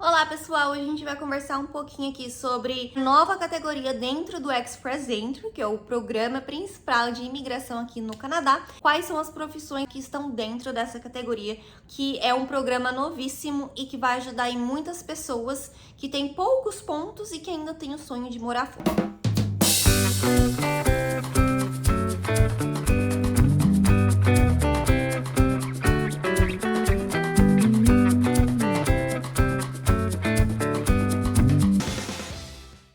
Olá pessoal, hoje a gente vai conversar um pouquinho aqui sobre nova categoria dentro do Express Entry, que é o programa principal de imigração aqui no Canadá. Quais são as profissões que estão dentro dessa categoria, que é um programa novíssimo e que vai ajudar em muitas pessoas que têm poucos pontos e que ainda têm o sonho de morar fora.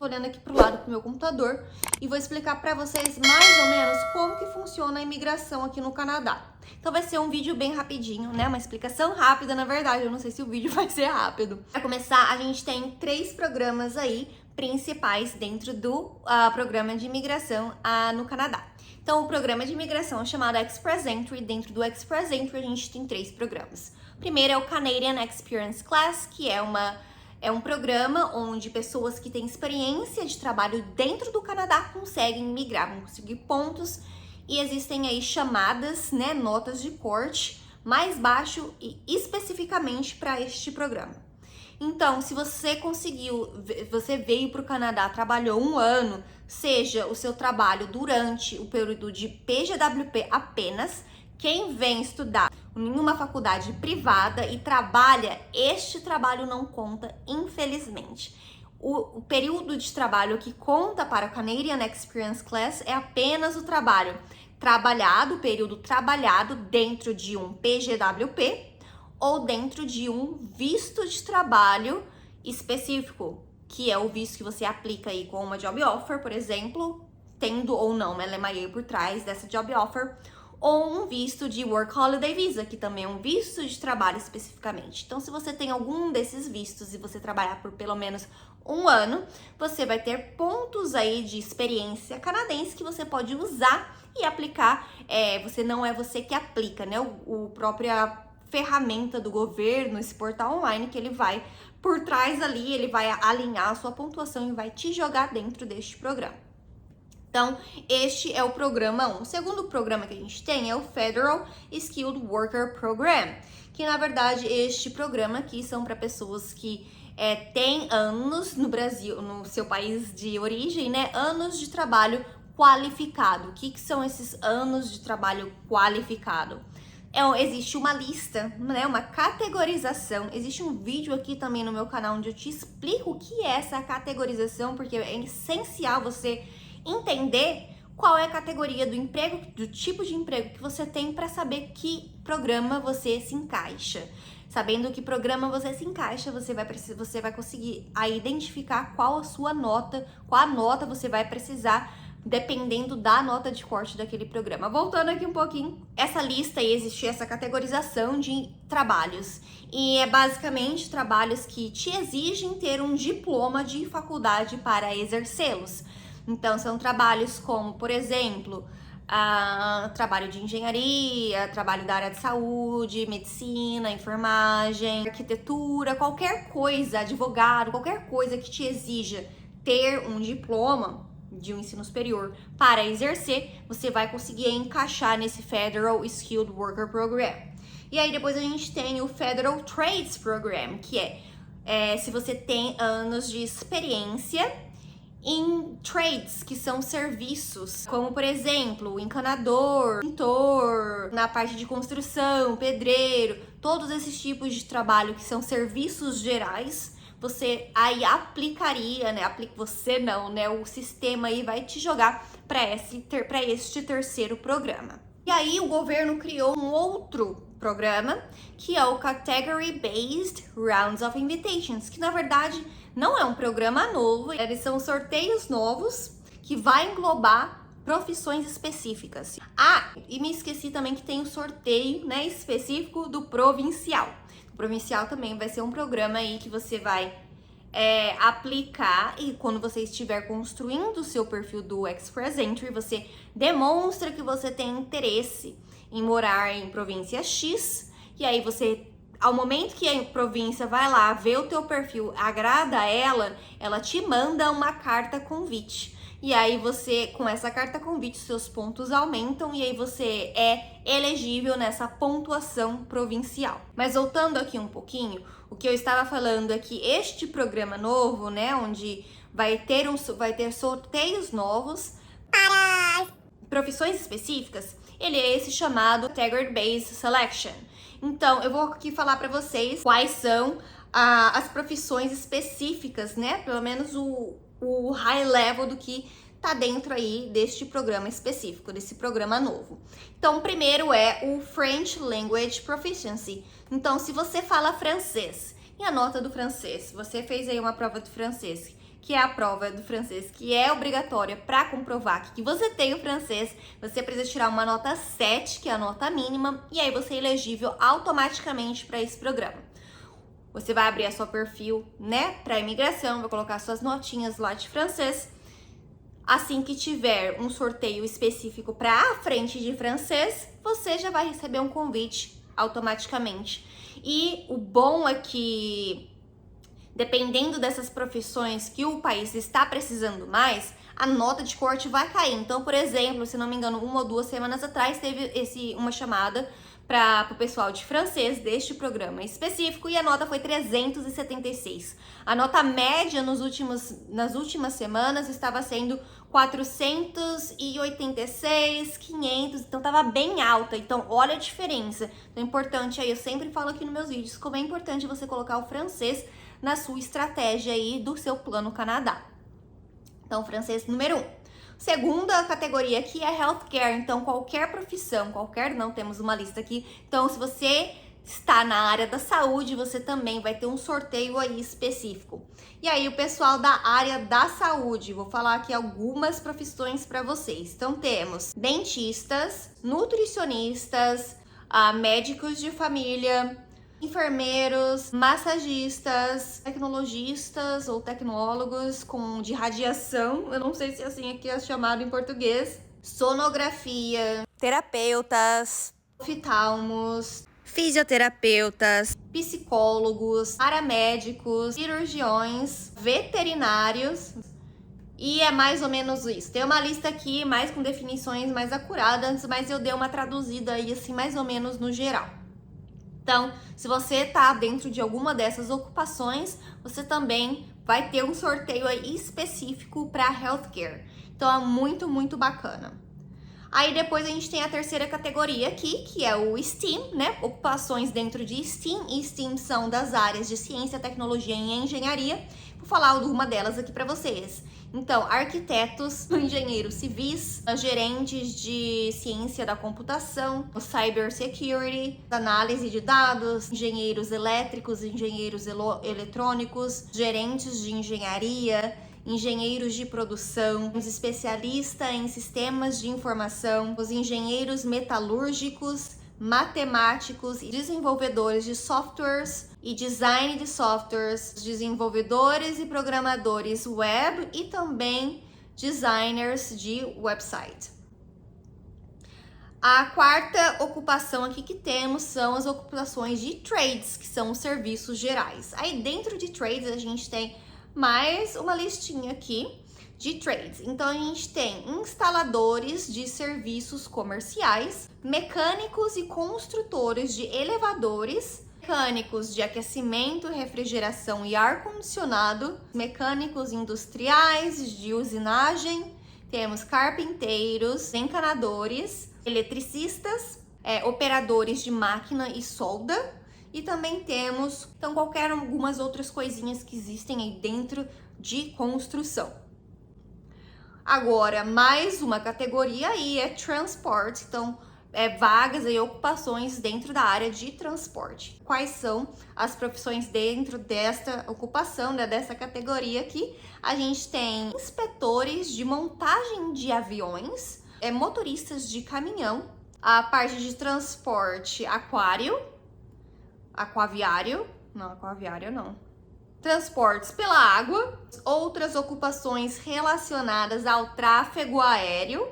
Olhando aqui pro lado pro meu computador e vou explicar para vocês mais ou menos como que funciona a imigração aqui no Canadá. Então vai ser um vídeo bem rapidinho, né? Uma explicação rápida, na verdade, eu não sei se o vídeo vai ser rápido. Para começar, a gente tem 3 programas aí principais dentro do programa de imigração no Canadá. Então, o programa de imigração é chamado Express Entry. Dentro do Express Entry, a gente tem 3 programas. O primeiro é o Canadian Experience Class, que é um programa onde pessoas que têm experiência de trabalho dentro do Canadá conseguem migrar, vão conseguir pontos, e existem aí chamadas, né, notas de corte mais baixo e especificamente para este programa. Então, se você você veio para o Canadá, trabalhou 1 ano, seja o seu trabalho durante o período de PGWP apenas, quem vem estudar em uma faculdade privada e trabalha, este trabalho não conta, infelizmente. O período de trabalho que conta para o Canadian Experience Class é apenas o trabalho trabalhado, o período trabalhado dentro de um PGWP ou dentro de um visto de trabalho específico, que é o visto que você aplica aí com uma job offer, por exemplo, tendo ou não uma LMIA por trás dessa job offer, ou um visto de Work Holiday Visa, que também é um visto de trabalho especificamente. Então, se você tem algum desses vistos e você trabalhar por pelo menos 1 ano, você vai ter pontos aí de experiência canadense que você pode usar e aplicar. Não é você que aplica, né? O própria ferramenta do governo, esse portal online, que ele vai por trás ali, ele vai alinhar a sua pontuação e vai te jogar dentro deste programa. Então, este é o programa 1. O segundo programa que a gente tem é o Federal Skilled Worker Program, que na verdade este programa aqui são para pessoas que têm anos no Brasil, no seu país de origem, né? Anos de trabalho qualificado. O que são esses anos de trabalho qualificado? Existe uma lista, né, uma categorização. Existe um vídeo aqui também no meu canal onde eu te explico o que é essa categorização, porque é essencial você entender qual é a categoria do emprego, do tipo de emprego que você tem para saber que programa você se encaixa. Sabendo que programa você se encaixa, você vai conseguir aí identificar qual a sua nota, qual a nota você vai precisar, dependendo da nota de corte daquele programa. Voltando aqui um pouquinho, essa lista aí, existe essa categorização de trabalhos. E é basicamente trabalhos que te exigem ter um diploma de faculdade para exercê-los. Então, são trabalhos como, por exemplo, trabalho de engenharia, trabalho da área de saúde, medicina, enfermagem, arquitetura, qualquer coisa, advogado, qualquer coisa que te exija ter um diploma de um ensino superior para exercer, você vai conseguir encaixar nesse Federal Skilled Worker Program. E aí depois a gente tem o Federal Trades Program, que se você tem anos de experiência em trades, que são serviços, como por exemplo, encanador, pintor, na parte de construção, pedreiro, todos esses tipos de trabalho que são serviços gerais, você aí aplicaria, né? Você não, né? O sistema aí vai te jogar para este terceiro programa. E aí o governo criou um outro programa, que é o Category Based Rounds of Invitations, que na verdade não é um programa novo, eles são sorteios novos que vai englobar profissões específicas. E me esqueci também que tem o sorteio, né, específico do provincial. O provincial também vai ser um programa aí que você vai aplicar, e quando você estiver construindo o seu perfil do Express Entry, você demonstra que você tem interesse em morar em província X, e aí você, ao momento que a província vai lá ver o teu perfil, agrada ela te manda uma carta convite. E aí você, com essa carta convite, seus pontos aumentam e aí você é elegível nessa pontuação provincial. Mas voltando aqui um pouquinho, o que eu estava falando é que este programa novo, né, onde vai ter sorteios novos para profissões específicas, ele é esse chamado Staggered Based Selection. Então, eu vou aqui falar para vocês quais são as profissões específicas, né? Pelo menos o high level do que tá dentro aí deste programa específico, desse programa novo. Então, o primeiro é o French Language Proficiency. Então, se você fala francês e a nota do francês, você fez aí uma prova de francês, que é a prova do francês, que é obrigatória para comprovar que você tem o francês, você precisa tirar uma nota 7, que é a nota mínima, e aí você é elegível automaticamente para esse programa. Você vai abrir a sua perfil, né, para imigração, vai colocar suas notinhas lá de francês. Assim que tiver um sorteio específico para a frente de francês, você já vai receber um convite automaticamente. E o bom é que, dependendo dessas profissões que o país está precisando mais, a nota de corte vai cair. Então, por exemplo, se não me engano, 1 ou 2 semanas atrás teve uma chamada para o pessoal de francês deste programa específico e a nota foi 376. A nota média nas últimas semanas estava sendo 486, 500, então estava bem alta. Então, olha a diferença. Então, é importante aí, eu sempre falo aqui nos meus vídeos, como é importante você colocar o francês na sua estratégia aí do seu plano Canadá. Então, francês número 1. Segunda categoria aqui é healthcare, então qualquer profissão, temos uma lista aqui. Então, se você está na área da saúde, você também vai ter um sorteio aí específico. E aí, o pessoal da área da saúde, vou falar aqui algumas profissões para vocês. Então, temos dentistas, nutricionistas, médicos de família, enfermeiros, massagistas, tecnologistas ou tecnólogos de radiação, eu não sei se assim aqui é chamado em português, sonografia, terapeutas, oftalmos, fisioterapeutas, psicólogos, paramédicos, cirurgiões, veterinários. E é mais ou menos isso. Tem uma lista aqui mais com definições mais acuradas, mas eu dei uma traduzida aí assim mais ou menos no geral. Então, se você tá dentro de alguma dessas ocupações, você também vai ter um sorteio aí específico para healthcare. Então, é muito, muito bacana. Aí depois a gente tem a terceira categoria aqui, que é o STEAM, né? Ocupações dentro de STEAM. E STEAM são das áreas de ciência, tecnologia e engenharia. Vou falar alguma delas aqui para vocês. Então, arquitetos, engenheiros civis, gerentes de ciência da computação, cybersecurity, análise de dados, engenheiros elétricos, engenheiros eletrônicos, gerentes de engenharia, engenheiros de produção, os especialistas em sistemas de informação, os engenheiros metalúrgicos, matemáticos e desenvolvedores de softwares e design de softwares, desenvolvedores e programadores web e também designers de website. A quarta ocupação aqui que temos são as ocupações de trades, que são os serviços gerais. Aí dentro de trades a gente tem mais uma listinha aqui de trades. Então, a gente tem instaladores de serviços comerciais, mecânicos e construtores de elevadores, mecânicos de aquecimento, refrigeração e ar-condicionado, mecânicos industriais de usinagem, temos carpinteiros, encanadores, eletricistas, operadores de máquina e solda, e também temos, então, algumas outras coisinhas que existem aí dentro de construção. Agora, mais uma categoria aí é transport, então, vagas e ocupações dentro da área de transporte. Quais são as profissões dentro desta ocupação, né, dessa categoria aqui? A gente tem inspetores de montagem de aviões, motoristas de caminhão, a parte de transporte aquaviário não. Transportes pela água, outras ocupações relacionadas ao tráfego aéreo,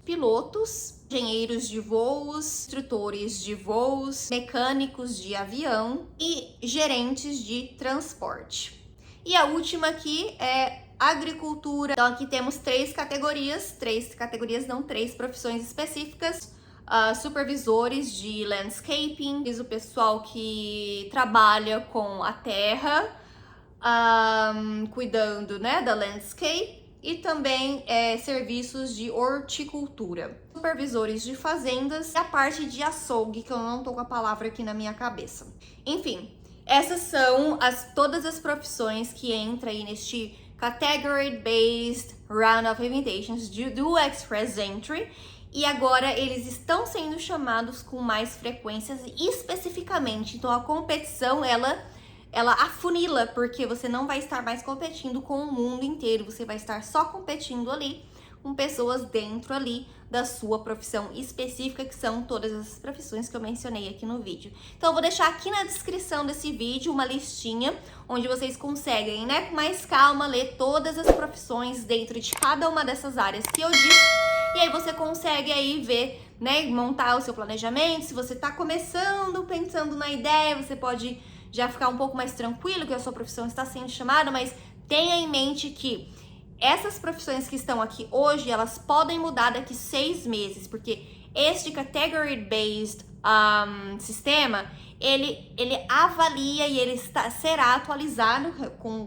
pilotos, engenheiros de voos, instrutores de voos, mecânicos de avião e gerentes de transporte. E a última aqui é agricultura. Então aqui temos três profissões específicas. Supervisores de landscaping, o pessoal que trabalha com a terra, cuidando, né, da landscape, e também serviços de horticultura. Supervisores de fazendas e a parte de açougue, que eu não tô com a palavra aqui na minha cabeça. Enfim, essas são todas as profissões que entram aí neste Category Based Round of Invitations do Express Entry. E agora eles estão sendo chamados com mais frequências especificamente. Então a competição, ela afunila, porque você não vai estar mais competindo com o mundo inteiro. Você vai estar só competindo ali com pessoas dentro ali da sua profissão específica, que são todas essas profissões que eu mencionei aqui no vídeo. Então eu vou deixar aqui na descrição desse vídeo uma listinha onde vocês conseguem, né, com mais calma, ler todas as profissões dentro de cada uma dessas áreas que eu disse. E aí você consegue aí ver, né, montar o seu planejamento. Se você tá começando, pensando na ideia, você pode já ficar um pouco mais tranquilo que a sua profissão está sendo chamada, mas tenha em mente que essas profissões que estão aqui hoje, elas podem mudar daqui 6 meses, porque este Category Based sistema, ele avalia e ele será atualizado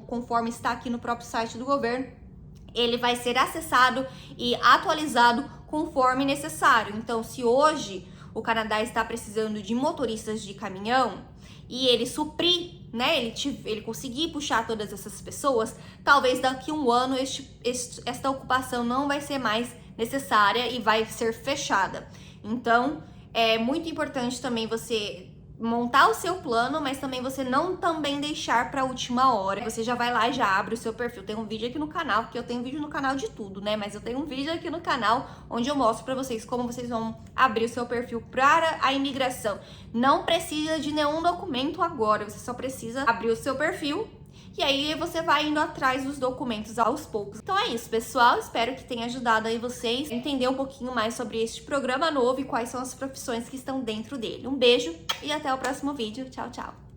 conforme está aqui no próprio site do governo. Ele vai ser acessado e atualizado conforme necessário. Então, se hoje o Canadá está precisando de motoristas de caminhão e ele suprir, né, ele conseguir puxar todas essas pessoas, talvez daqui a um ano esta ocupação não vai ser mais necessária e vai ser fechada. Então, é muito importante também você montar o seu plano, mas também você não também deixar para a última hora. Você já vai lá e já abre o seu perfil. Tem um vídeo aqui no canal, porque eu tenho vídeo no canal de tudo, né? Mas eu tenho um vídeo aqui no canal onde eu mostro para vocês como vocês vão abrir o seu perfil para a imigração. Não precisa de nenhum documento agora, você só precisa abrir o seu perfil. E aí você vai indo atrás dos documentos aos poucos. Então é isso, pessoal. Espero que tenha ajudado aí vocês a entender um pouquinho mais sobre este programa novo e quais são as profissões que estão dentro dele. Um beijo e até o próximo vídeo. Tchau, tchau!